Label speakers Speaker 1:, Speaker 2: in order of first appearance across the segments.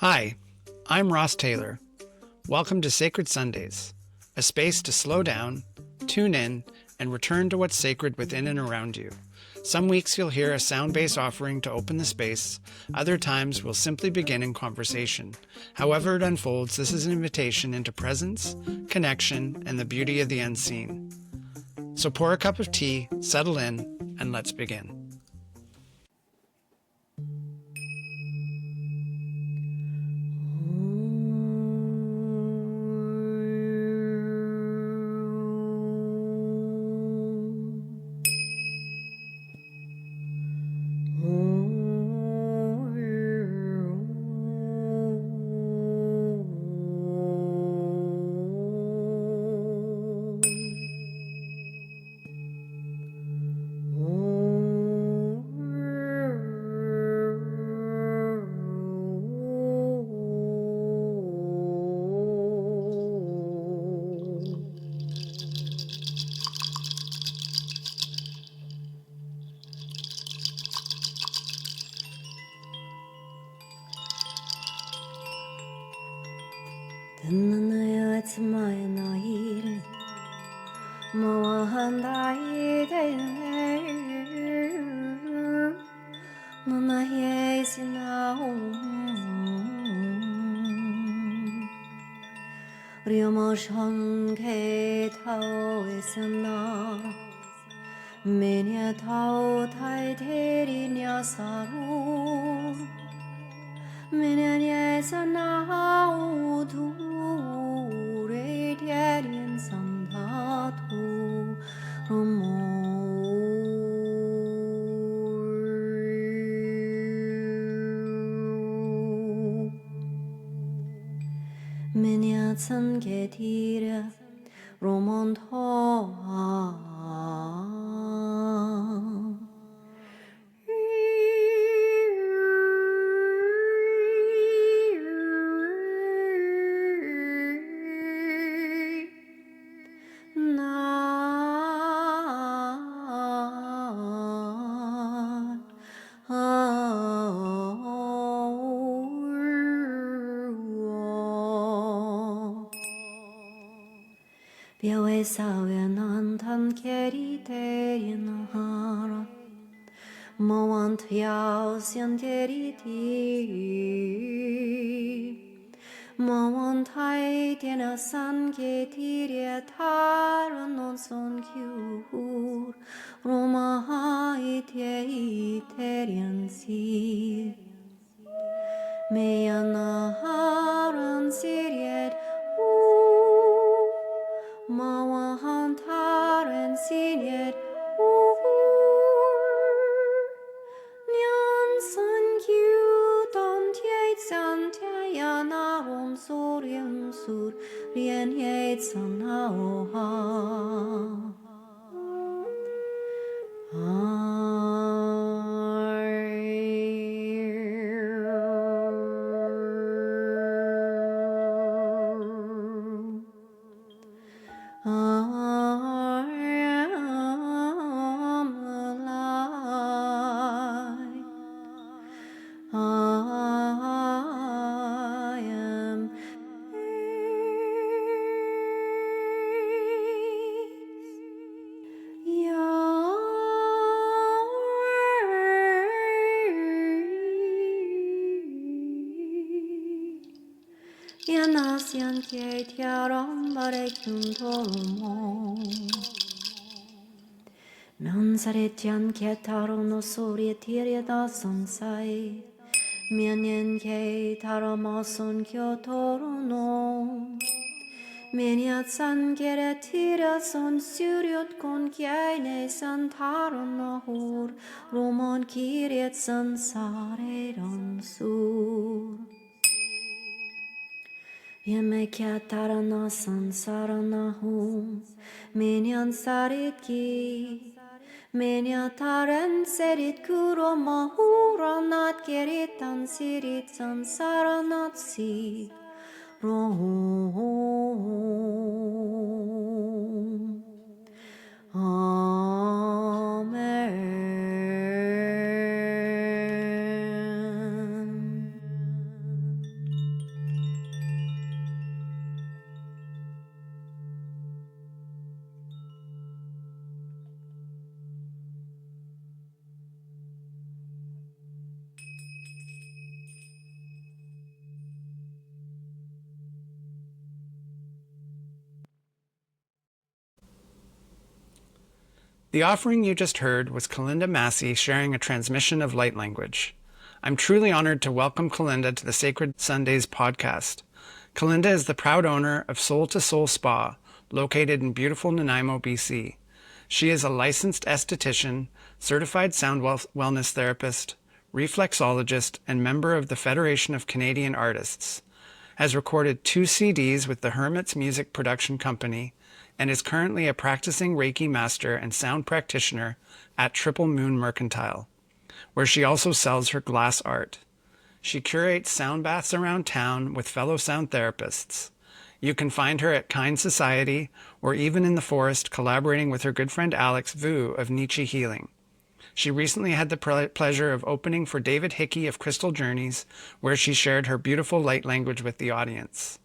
Speaker 1: Hi, I'm Ross Tayler. Welcome to Sacred Sundays, a space to slow down, tune in, and return to what's sacred within and around you. Some weeks you'll hear a sound-based offering to open the space. Other times we'll simply begin in conversation. However it unfolds, this is an invitation into presence, connection, and the beauty of the unseen. So pour a cup of tea, settle in, and let's begin.
Speaker 2: Non saretian ketaro no sorietiria da sonsai. Mianyen ke taramason kyotoro no. Meniat san geretira son suriot kon kyaine san taron no hur. Romon kiriet san sareron sur. Yeme kyatarana san sarana hum. Menyan sarit ki. Menya taren serit kuro mahura nat keritan sirit sansara nat si rohom. Amen.
Speaker 1: The offering you just heard was Calinda Massey sharing a transmission of light language. I'm truly honored to welcome Calinda to the Sacred Sundays podcast. Calinda is the proud owner of Soul to Soul Spa, located in beautiful Nanaimo, BC. She is a licensed esthetician, certified sound wellness therapist, reflexologist, and member of the Federation of Canadian Artists. Has recorded 2 CDs with the Hermits Music Production Company, and is currently a practicing Reiki master and sound practitioner at Triple Moon Mercantile, where she also sells her glass art. She curates sound baths around town with fellow sound therapists. You can find her at Kind Society or even in the forest collaborating with her good friend Alex Vu of Nietzsche Healing. She recently had the pleasure of opening for David Hickey of Crystal Journeys, where she shared her beautiful light language with the audience.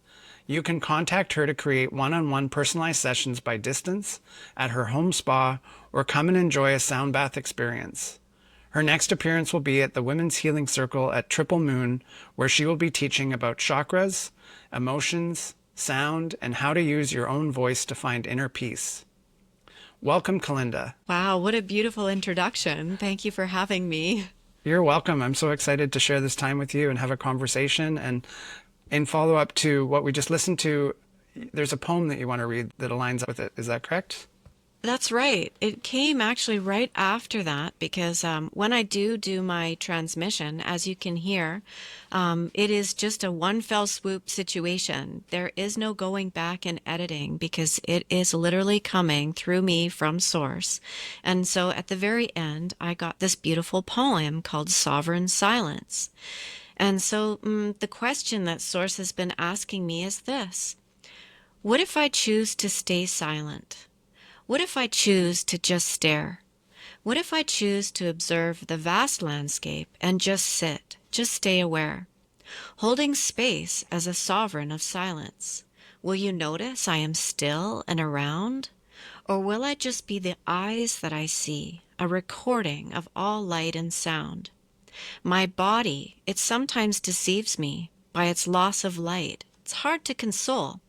Speaker 1: You can contact her to create one-on-one personalized sessions by distance at her home spa or come and enjoy a sound bath experience. Her next appearance will be at the Women's Healing Circle at Triple Moon, where she will be teaching about chakras, emotions, sound, and how to use your own voice to find inner peace. Welcome, Calinda.
Speaker 3: Wow, what a beautiful introduction. Thank you for having me.
Speaker 1: You're welcome. I'm so excited to share this time with you and have a conversation. And in follow-up to what we just listened to, there's a poem that you want to read that aligns up with it. Is that correct?
Speaker 3: That's right. It came actually right after that because when I do my transmission, as you can hear, it is just a one fell swoop situation. There is no going back and editing because it is literally coming through me from source. And so at the very end, I got this beautiful poem called Sovereign Silence. And so the question that source has been asking me is this: what if I choose to stay silent? What if I choose to just stare? What if I choose to observe the vast landscape and just sit, just stay aware, holding space as a sovereign of silence? Will you notice I am still and around? Or will I just be the eyes that I see, a recording of all light and sound? My body, it sometimes deceives me by its loss of light. It's hard to console.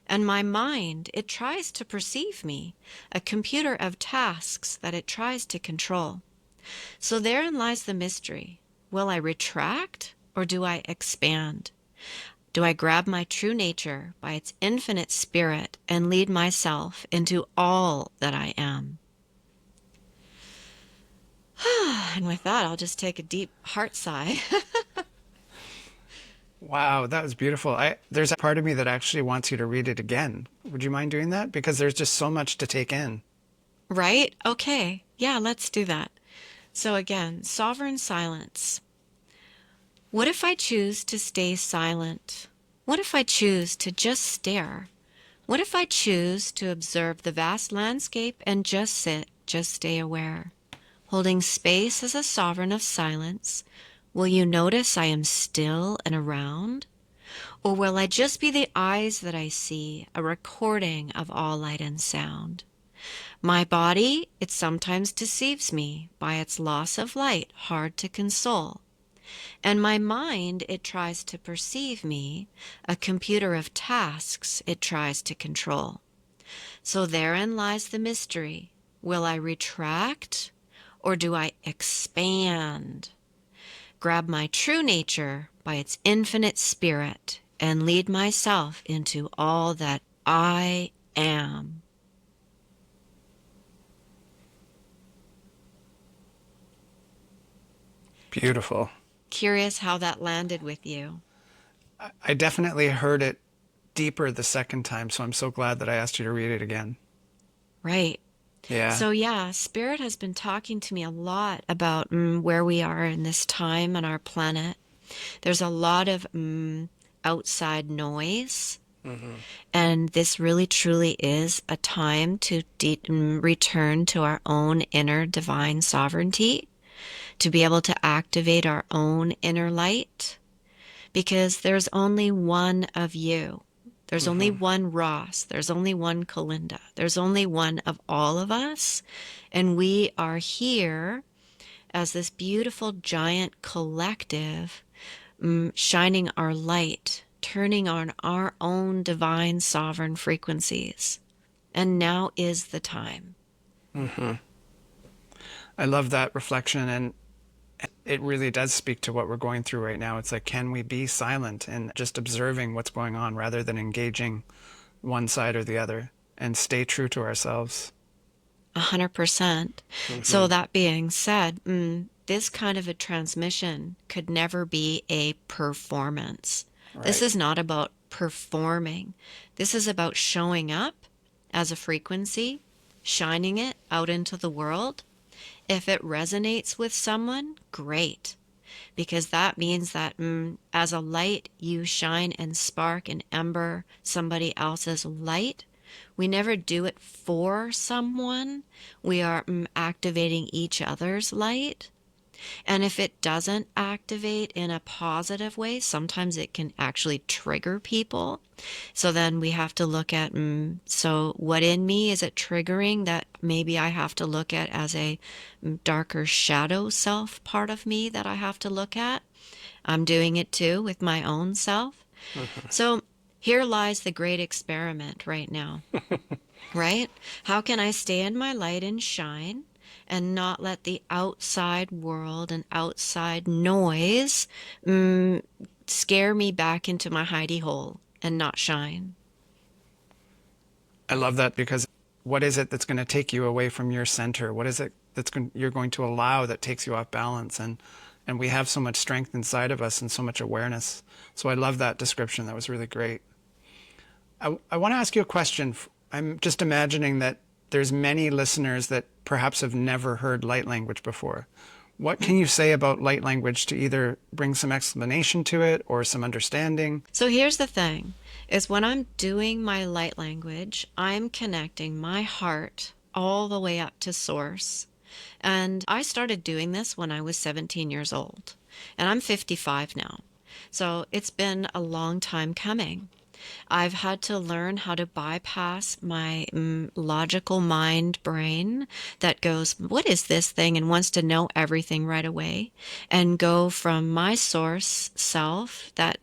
Speaker 3: And my mind, it tries to perceive me, a computer of tasks that it tries to control. So therein lies the mystery. Will I retract or do I expand? Do I grab my true nature by its infinite spirit and lead myself into all that I am? And with that, I'll just take a deep heart sigh.
Speaker 1: Wow, that was beautiful. There's a part of me that actually wants you to read it again. Would you mind doing that? Because there's just so much to take in.
Speaker 3: Right? Okay. Yeah, let's do that. So again, sovereign silence. What if I choose to stay silent? What if I choose to just stare? What if I choose to observe the vast landscape and just sit, just stay aware, holding space as a sovereign of silence? Will you notice I am still and around? Or will I just be the eyes that I see, a recording of all light and sound? My body, it sometimes deceives me by its loss of light, hard to console. And my mind, it tries to perceive me, a computer of tasks it tries to control. So therein lies the mystery. Will I retract or do I expand? Grab my true nature by its infinite spirit and lead myself into all that I am.
Speaker 1: Beautiful.
Speaker 3: Curious how that landed with you.
Speaker 1: I definitely heard it deeper the second time, so I'm so glad that I asked you to read it again.
Speaker 3: Right.
Speaker 1: Yeah.
Speaker 3: So yeah, Spirit has been talking to me a lot about where we are in this time on our planet. There's a lot of outside noise. Mm-hmm. And this really truly is a time to return to our own inner divine sovereignty, to be able to activate our own inner light, because there's only one of you. There's only one Ross. There's only one Calinda. There's only one of all of us. And we are here as this beautiful giant collective, shining our light, turning on our own divine sovereign frequencies. And now is the time.
Speaker 1: Mm-hmm. I love that reflection, and it really does speak to what we're going through right now. It's like, can we be silent and just observing what's going on rather than engaging one side or the other, and stay true to ourselves?
Speaker 3: 100%. So that being said, this kind of a transmission could never be a performance. This
Speaker 1: Right.
Speaker 3: is not about performing. This is about showing up as a frequency, shining it out into the world. If it resonates with someone, great, because that means that as a light, you shine and spark and ember somebody else's light. We never do it for someone. We are activating each other's light. And if it doesn't activate in a positive way, sometimes it can actually trigger people. So then we have to look at, so what in me is it triggering that maybe I have to look at as a darker shadow self part of me that I have to look at? I'm doing it too with my own self. So here lies the great experiment right now, right? How can I stay in my light and shine and not let the outside world and outside noise scare me back into my hidey hole and not shine?
Speaker 1: I love that, because what is it that's going to take you away from your center? What is it you're going to allow that takes you off balance? And we have so much strength inside of us and so much awareness. So I love that description. That was really great. I want to ask you a question. I'm just imagining that there's many listeners that perhaps have never heard light language before. What can you say about light language to either bring some explanation to it or some understanding?
Speaker 3: So here's the thing, is when I'm doing my light language, I'm connecting my heart all the way up to source. And I started doing this when I was 17 years old, and I'm 55 now. So it's been a long time coming. I've had to learn how to bypass my logical mind brain that goes, what is this thing? And wants to know everything right away, and go from my source self that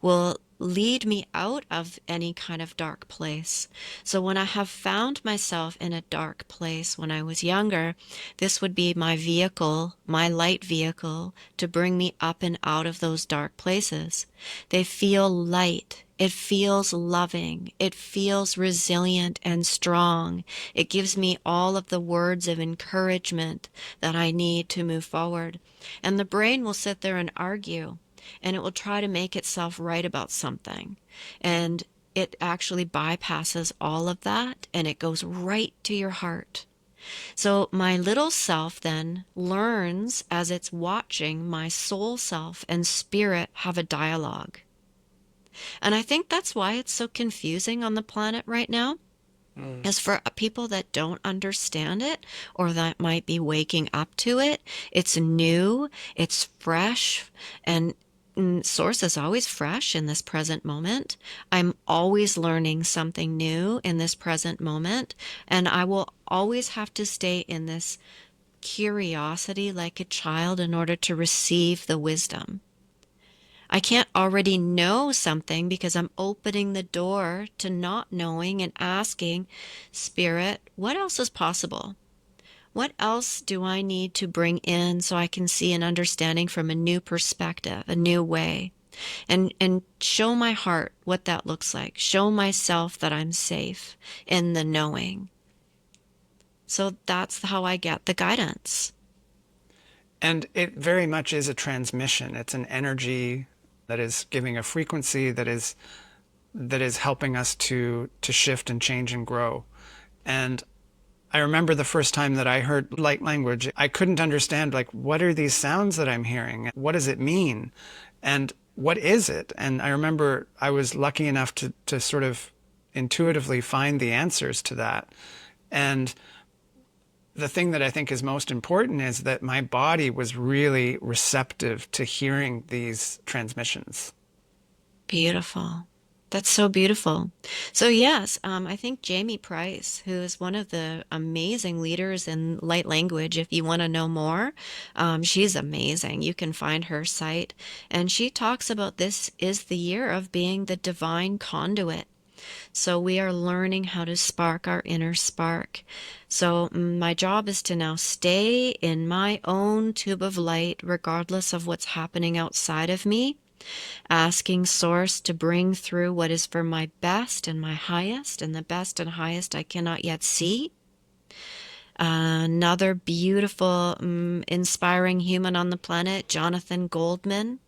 Speaker 3: will lead me out of any kind of dark place. So when I have found myself in a dark place when I was younger, this would be my vehicle, my light vehicle, to bring me up and out of those dark places. They feel light. It feels loving. It feels resilient and strong. It gives me all of the words of encouragement that I need to move forward. And the brain will sit there and argue, and it will try to make itself right about something. And it actually bypasses all of that, and it goes right to your heart. So my little self then learns as it's watching my soul self and spirit have a dialogue. And I think that's why it's so confusing on the planet right now, is for people that don't understand it, or that might be waking up to it. It's new, it's fresh, and source is always fresh in this present moment. I'm always learning something new in this present moment, and I will always have to stay in this curiosity like a child in order to receive the wisdom. I can't already know something because I'm opening the door to not knowing and asking, Spirit, what else is possible? What else do I need to bring in so I can see an understanding from a new perspective, a new way? And show my heart what that looks like. Show myself that I'm safe in the knowing. So that's how I get the guidance.
Speaker 1: And it very much is a transmission. It's an energy that is giving a frequency that is helping us to shift and change and grow. And I remember the first time that I heard light language, I couldn't understand, like, what are these sounds that I'm hearing? What does it mean? And what is it? And I remember I was lucky enough to sort of intuitively find the answers to that. And the thing that I think is most important is that my body was really receptive to hearing these transmissions.
Speaker 3: Beautiful. That's so beautiful. So yes, I think Jamie Price, who is one of the amazing leaders in light language, if you want to know more, she's amazing. You can find her site. And she talks about this is the year of being the divine conduit. So we are learning how to spark our inner spark. So my job is to now stay in my own tube of light, regardless of what's happening outside of me, asking Source to bring through what is for my best and my highest, and the best and highest I cannot yet see. Another beautiful, inspiring human on the planet, Jonathan Goldman.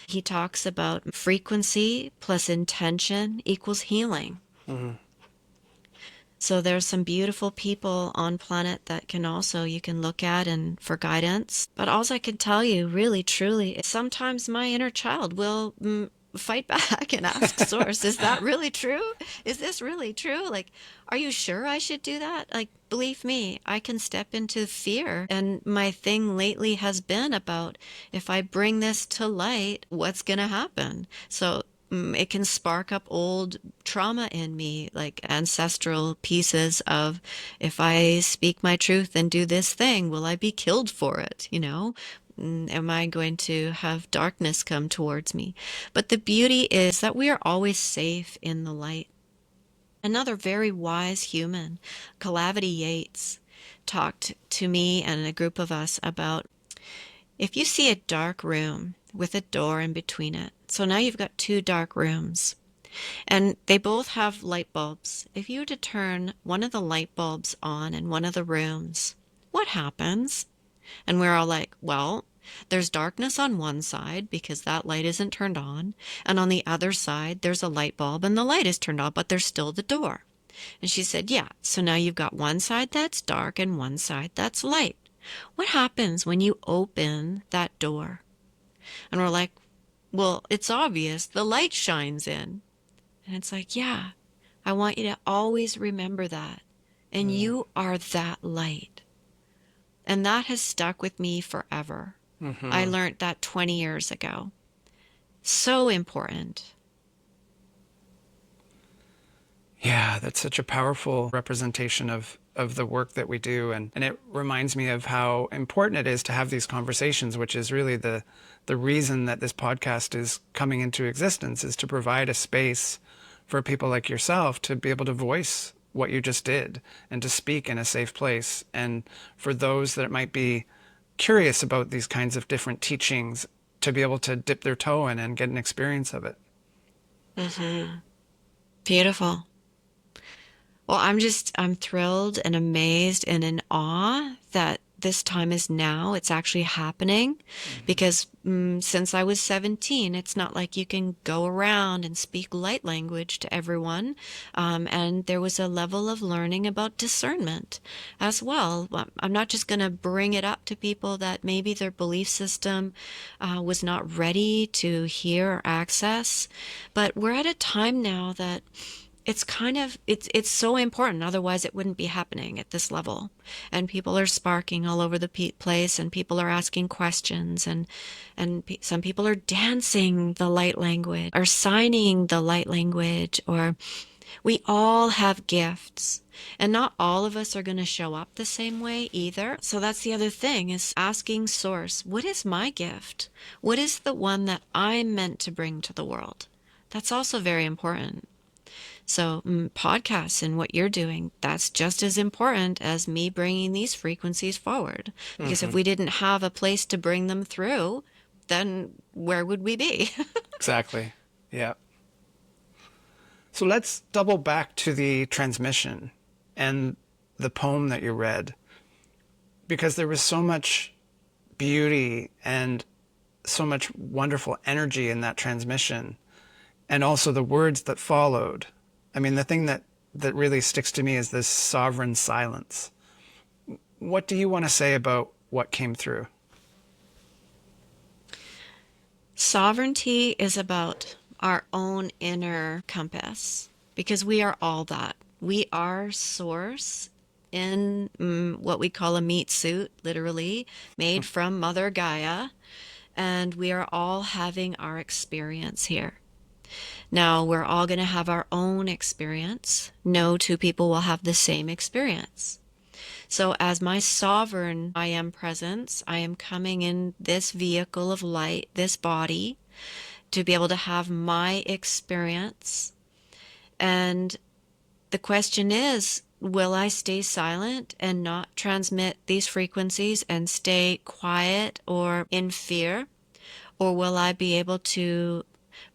Speaker 3: He talks about frequency plus intention equals healing.
Speaker 1: Mm-hmm.
Speaker 3: So there's some beautiful people on planet that you can look at and for guidance. But all I can tell you, really, truly, is sometimes my inner child will fight back and ask Source, is that really true? Is this really true? Like, are you sure I should do that? Like, believe me, I can step into fear. And my thing lately has been about, if I bring this to light, what's going to happen? So it can spark up old trauma in me, like ancestral pieces of, if I speak my truth and do this thing, will I be killed for it? Am I going to have darkness come towards me? But the beauty is that we are always safe in the light. Another very wise human, Calavity Yates, talked to me and a group of us about, if you see a dark room with a door in between it, so now you've got two dark rooms, and they both have light bulbs. If you were to turn one of the light bulbs on in one of the rooms, what happens? And we're all like, well, there's darkness on one side because that light isn't turned on. And on the other side, there's a light bulb and the light is turned on, but there's still the door. And she said, yeah, so now you've got one side that's dark and one side that's light. What happens when you open that door? And we're like, well, it's obvious. The light shines in. And it's like, yeah, I want you to always remember that. And you are that light. And that has stuck with me forever. Mm-hmm. I learned that 20 years ago. So important.
Speaker 1: Yeah, that's such a powerful representation of the work that we do. And it reminds me of how important it is to have these conversations, which is really the reason that this podcast is coming into existence, is to provide a space for people like yourself to be able to voice what you just did and to speak in a safe place. And for those that might be curious about these kinds of different teachings, to be able to dip their toe in and get an experience of it.
Speaker 3: Mm-hmm. Beautiful. Well, I'm thrilled and amazed and in awe that this time is now. It's actually happening because since I was 17, it's not like you can go around and speak light language to everyone. And there was a level of learning about discernment as well. I'm not just going to bring it up to people that maybe their belief system was not ready to hear or access, but we're at a time now that it's so important. Otherwise, it wouldn't be happening at this level. And people are sparking all over the place, and people are asking questions, and some people are dancing the light language, or signing the light language, or we all have gifts. And not all of us are going to show up the same way either. So that's the other thing, is asking Source, what is my gift? What is the one that I'm meant to bring to the world? That's also very important. So podcasts and what you're doing, that's just as important as me bringing these frequencies forward. Because if we didn't have a place to bring them through, then where would we be?
Speaker 1: Exactly. Yeah. So let's double back to the transmission and the poem that you read, because there was so much beauty and so much wonderful energy in that transmission, and also the words that followed. I mean, the thing that really sticks to me is this sovereign silence. What do you want to say about what came through?
Speaker 3: Sovereignty is about our own inner compass, because we are all that. We are Source in what we call a meat suit, literally, made from Mother Gaia, and we are all having our experience here. Now, we're all going to have our own experience. No two people will have the same experience. So as my sovereign I am presence, I am coming in this vehicle of light, this body, to be able to have my experience. And the question is, will I stay silent and not transmit these frequencies and stay quiet or in fear? Or will I be able to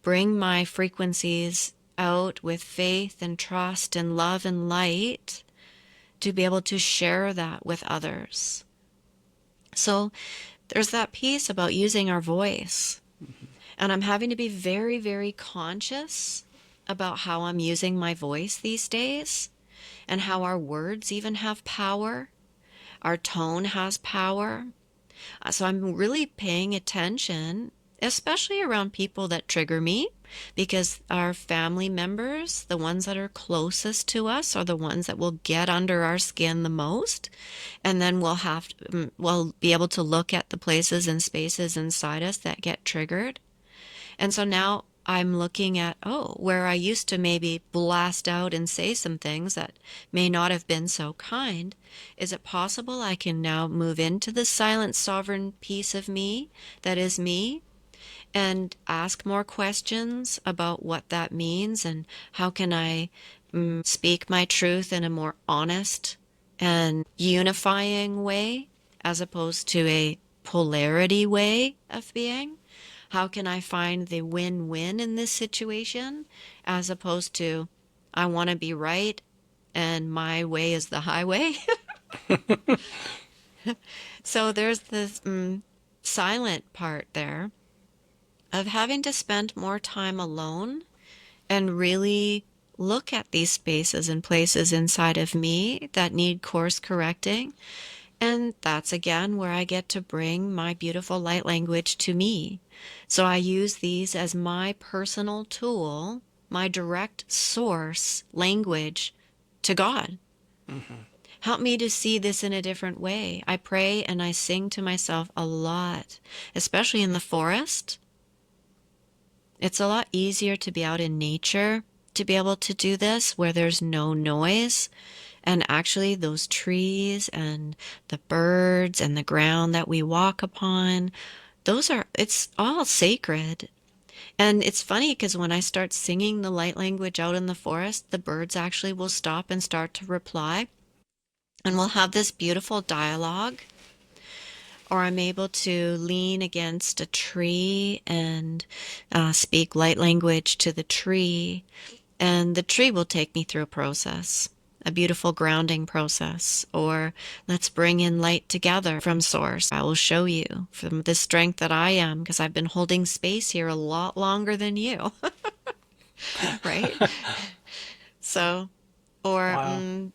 Speaker 3: bring my frequencies out with faith and trust and love and light to be able to share that with others? So there's that piece about using our voice. And I'm having to be very, very conscious about how I'm using my voice these days, and how our words even have power. Our tone has power. So I'm really paying attention, especially around people that trigger me, because our family members, the ones that are closest to us, are the ones that will get under our skin the most. And then we'll be able to look at the places and spaces inside us that get triggered. And so now I'm looking at, where I used to maybe blast out and say some things that may not have been so kind. Is it possible I can now move into the silent sovereign piece of me that is me, and ask more questions about what that means, and how can I speak my truth in a more honest and unifying way, as opposed to a polarity way of being? How can I find the win-win in this situation, as opposed to, I want to be right and my way is the highway? So there's this silent part there of having to spend more time alone and really look at these spaces and places inside of me that need course correcting. And that's again where I get to bring my beautiful light language to me. So I use these as my personal tool, my direct source language to God. Help me to see this in a different way. I pray and I sing to myself a lot, especially in the forest. It's a lot easier to be out in nature to be able to do this, where there's no noise. And actually those trees and the birds and the ground that we walk upon, it's all sacred. And it's funny because when I start singing the light language out in the forest, the birds actually will stop and start to reply. And we'll have this beautiful dialogue. Or I'm able to lean against a tree and speak light language to the tree. And the tree will take me through a process, a beautiful grounding process. Or let's bring in light together from source. I will show you from the strength that I am, because I've been holding space here a lot longer than you. Right? So, or
Speaker 1: Wow.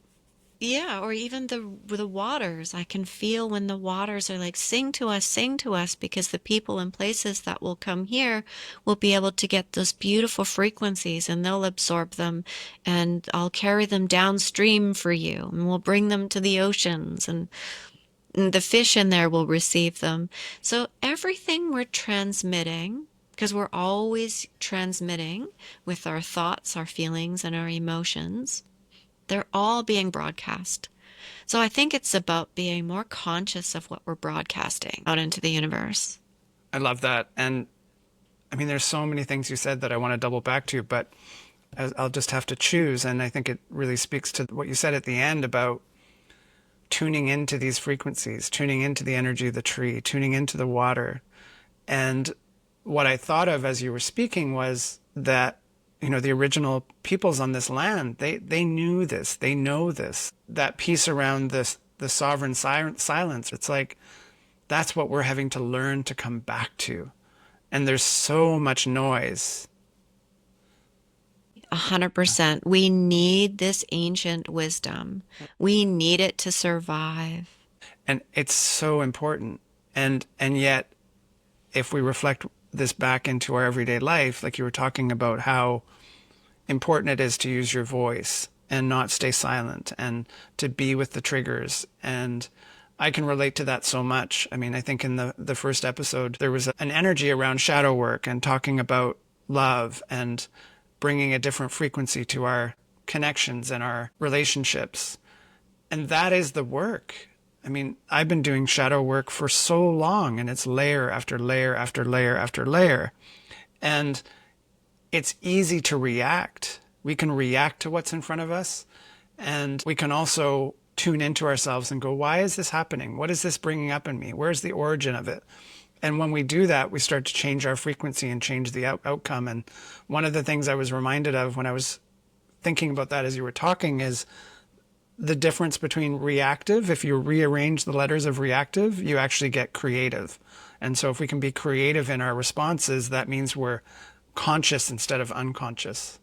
Speaker 3: yeah, or even the waters. I can feel when the waters are like, sing to us, because the people and places that will come here will be able to get those beautiful frequencies, and they'll absorb them, and I'll carry them downstream for you, and we'll bring them to the oceans, and the fish in there will receive them. So everything we're transmitting, because we're always transmitting with our thoughts, our feelings, and our emotions, they're all being broadcast. So I think it's about being more conscious of what we're broadcasting out into the universe.
Speaker 1: I love that. And I mean, there's so many things you said that I want to double back to, but I'll just have to choose. And I think it really speaks to what you said at the end about tuning into these frequencies, tuning into the energy of the tree, tuning into the water. And what I thought of as you were speaking was that, the original peoples on this land, they knew this, they know this, that piece around this, the sovereign silence. It's like, that's what we're having to learn to come back to. And there's so much noise.
Speaker 3: 100%. We need this ancient wisdom. We need it to survive.
Speaker 1: And it's so important. And yet, if we reflect this back into our everyday life, like you were talking about how important it is to use your voice and not stay silent, and to be with the triggers. And I can relate to that so much. I mean, I think in the first episode, there was an energy around shadow work and talking about love and bringing a different frequency to our connections and our relationships. And that is the work. I mean, I've been doing shadow work for so long, and it's layer after layer after layer after layer. And it's easy to react. We can react to what's in front of us, and we can also tune into ourselves and go, why is this happening? What is this bringing up in me? Where's the origin of it? And when we do that, we start to change our frequency and change the outcome. And one of the things I was reminded of when I was thinking about that as you were talking is the difference between reactive. If you rearrange the letters of reactive, you actually get creative. And so if we can be creative in our responses, that means we're conscious instead of unconscious.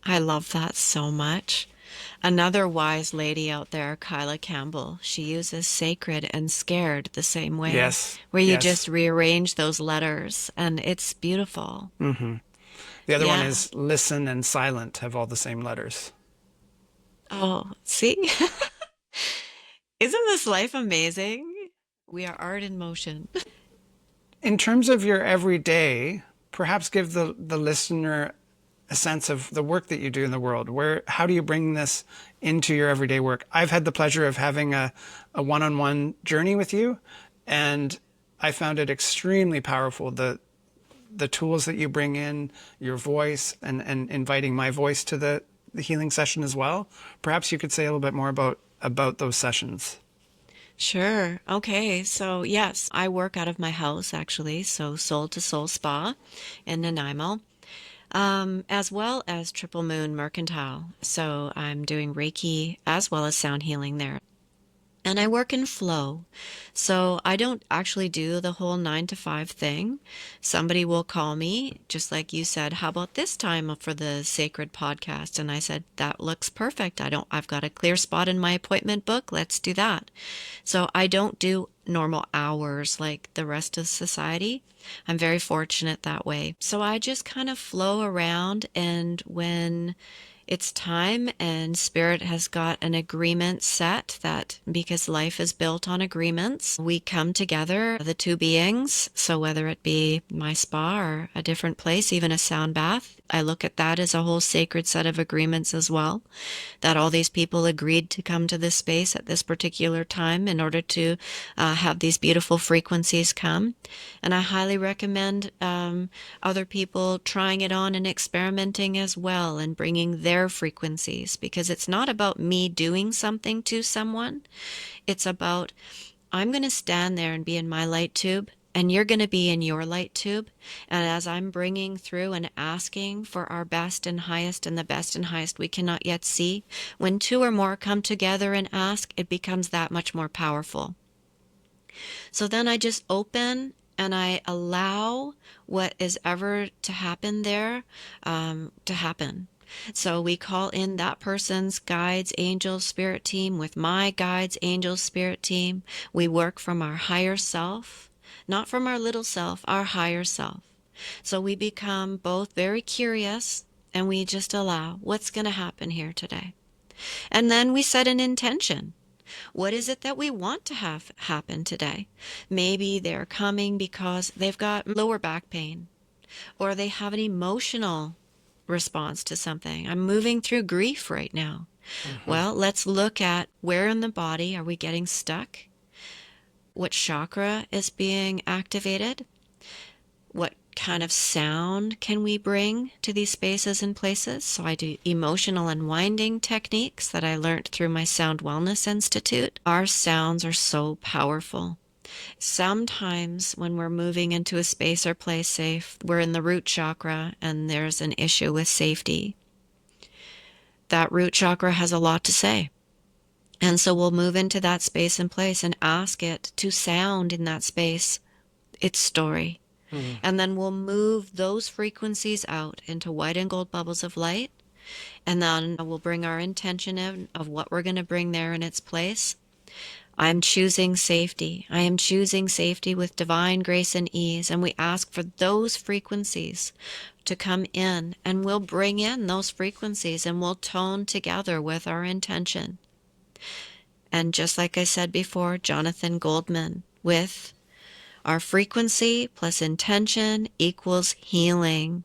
Speaker 3: I love that so much. Another wise lady out there, Kyla Campbell, she uses sacred and scared the same way.
Speaker 1: Yes.
Speaker 3: Where you
Speaker 1: yes.
Speaker 3: just rearrange those letters, and it's beautiful.
Speaker 1: Mm-hmm. The other
Speaker 3: Yeah.
Speaker 1: one is listen and silent have all the same letters.
Speaker 3: Oh, see? Isn't this life amazing? We are art in motion.
Speaker 1: In terms of your everyday, perhaps give the listener a sense of the work that you do in the world. How do you bring this into your everyday work? I've had the pleasure of having a one-on-one journey with you, and I found it extremely powerful. The tools that you bring in, your voice, and inviting my voice to the healing session as well. Perhaps you could say a little bit more about those sessions.
Speaker 3: Sure. Okay. So yes, I work out of my house actually. So Soul to Soul Spa in Nanaimo, as well as Triple Moon Mercantile. So I'm doing Reiki as well as sound healing there. And I work in flow. So I don't actually do the whole 9 to 5 thing. Somebody will call me, just like you said, how about this time for the Sacred podcast? And I said, that looks perfect. I've got a clear spot in my appointment book. Let's do that. So I don't do normal hours like the rest of society. I'm very fortunate that way. So I just kind of flow around, and when it's time and Spirit has got an agreement set, that because life is built on agreements, we come together, the two beings. So whether it be my spa or a different place, even a sound bath, I look at that as a whole sacred set of agreements as well, that all these people agreed to come to this space at this particular time in order to have these beautiful frequencies come. And I highly recommend other people trying it on and experimenting as well, and bringing their frequencies, because it's not about me doing something to someone. It's about, I'm going to stand there and be in my light tube, and you're going to be in your light tube. And as I'm bringing through and asking for our best and highest, and the best and highest we cannot yet see, when two or more come together and ask, it becomes that much more powerful. So then I just open and I allow what is ever to happen there to happen. So we call in that person's guides, angels, spirit team with my guides, angels, spirit team. We work from our higher self, not from our little self, our higher self. So we become both very curious, and we just allow what's going to happen here today. And then we set an intention. What is it that we want to have happen today? Maybe they're coming because they've got lower back pain, or they have an emotional response to something. I'm moving through grief right now. Mm-hmm. Well, let's look at where in the body are we getting stuck? What chakra is being activated? What kind of sound can we bring to these spaces and places? So I do emotional unwinding techniques that I learned through my Sound Wellness Institute. Our sounds are so powerful. Sometimes when we're moving into a space or place, safe, we're in the root chakra and there's an issue with safety. That root chakra has a lot to say. And so we'll move into that space and place and ask it to sound in that space its story. Mm-hmm. And then we'll move those frequencies out into white and gold bubbles of light. And then we'll bring our intention in of what we're going to bring there in its place. I'm choosing safety. I am choosing safety with divine grace and ease. And we ask for those frequencies to come in, and we'll bring in those frequencies and we'll tone together with our intention. And just like I said before, Jonathan Goldman, with our frequency plus intention equals healing.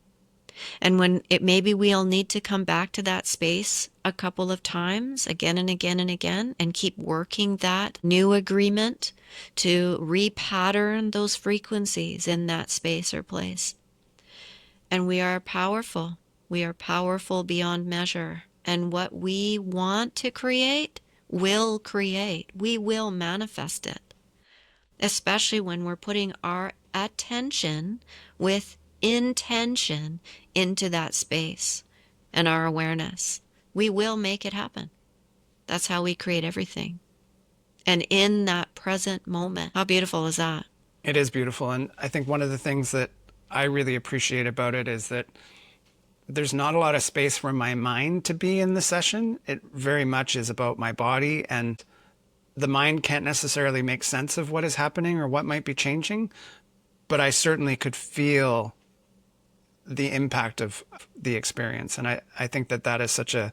Speaker 3: And when maybe we'll need to come back to that space a couple of times, again and again and again, and keep working that new agreement to repattern those frequencies in that space or place. And we are powerful. We are powerful beyond measure. And what we want to create, will create. We will manifest it. Especially when we're putting our attention with intention into that space and our awareness. We will make it happen. That's how we create everything. And in that present moment, how beautiful is that?
Speaker 1: It is beautiful. And I think one of the things that I really appreciate about it is that there's not a lot of space for my mind to be in the session. It very much is about my body, and the mind can't necessarily make sense of what is happening or what might be changing, but I certainly could feel the impact of the experience. And I think that that is such a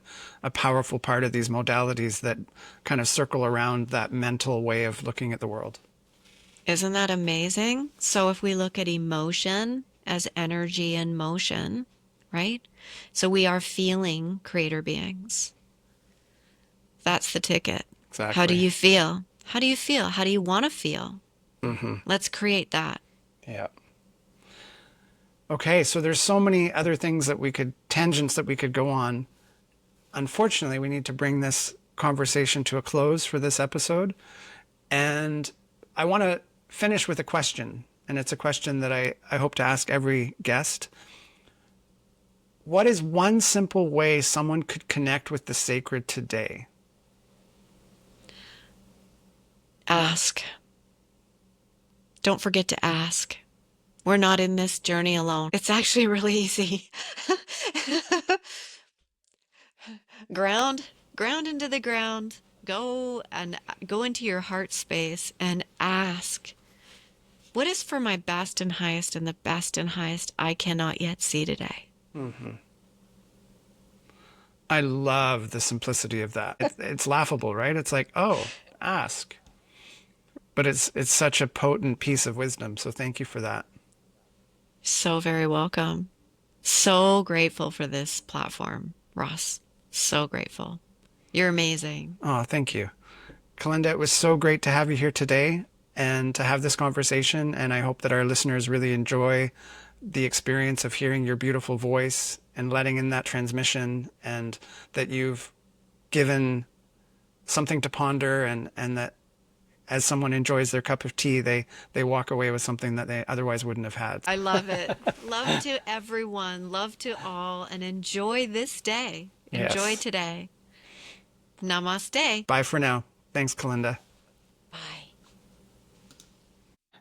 Speaker 1: powerful part of these modalities that kind of circle around that mental way of looking at the world.
Speaker 3: Isn't that amazing? So if we look at emotion as energy and motion, right? So we are feeling creator beings. That's the ticket.
Speaker 1: Exactly.
Speaker 3: How do you feel? How do you feel? How do you want to feel?
Speaker 1: Mm-hmm.
Speaker 3: Let's create that.
Speaker 1: Yeah. Okay, so there's so many other things tangents that we could go on. Unfortunately, we need to bring this conversation to a close for this episode. And I want to finish with a question. And it's a question that I hope to ask every guest. What is one simple way someone could connect with the sacred today?
Speaker 3: Ask. Don't forget to ask. We're not in this journey alone. It's actually really easy. Ground into the ground. Go into your heart space and ask, what is for my best and highest, and the best and highest I cannot yet see today?
Speaker 1: Mm-hmm. I love the simplicity of that. It's laughable, right? It's like, oh, ask. But it's such a potent piece of wisdom. So thank you for that.
Speaker 3: So very welcome. So grateful for this platform, Ross. So grateful. You're amazing.
Speaker 1: Oh, thank you. Calinda, it was so great to have you here today and to have this conversation. And I hope that our listeners really enjoy the experience of hearing your beautiful voice and letting in that transmission, and that you've given something to ponder, and that as someone enjoys their cup of tea, they walk away with something that they otherwise wouldn't have had.
Speaker 3: I love it. Love to everyone. Love to all. And enjoy this day. Enjoy today. Namaste.
Speaker 1: Bye for now. Thanks, Calinda.
Speaker 3: Bye.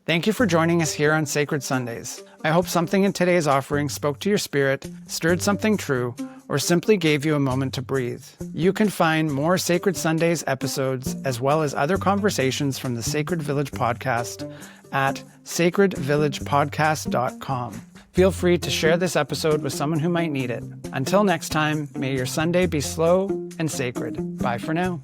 Speaker 1: Thank you for joining us here on Sacred Sundays. I hope something in today's offering spoke to your spirit, stirred something true, or simply gave you a moment to breathe. You can find more Sacred Sundays episodes, as well as other conversations from the Sacred Village podcast, at sacredvillagepodcast.com. Feel free to share this episode with someone who might need it. Until next time, may your Sunday be slow and sacred. Bye for now.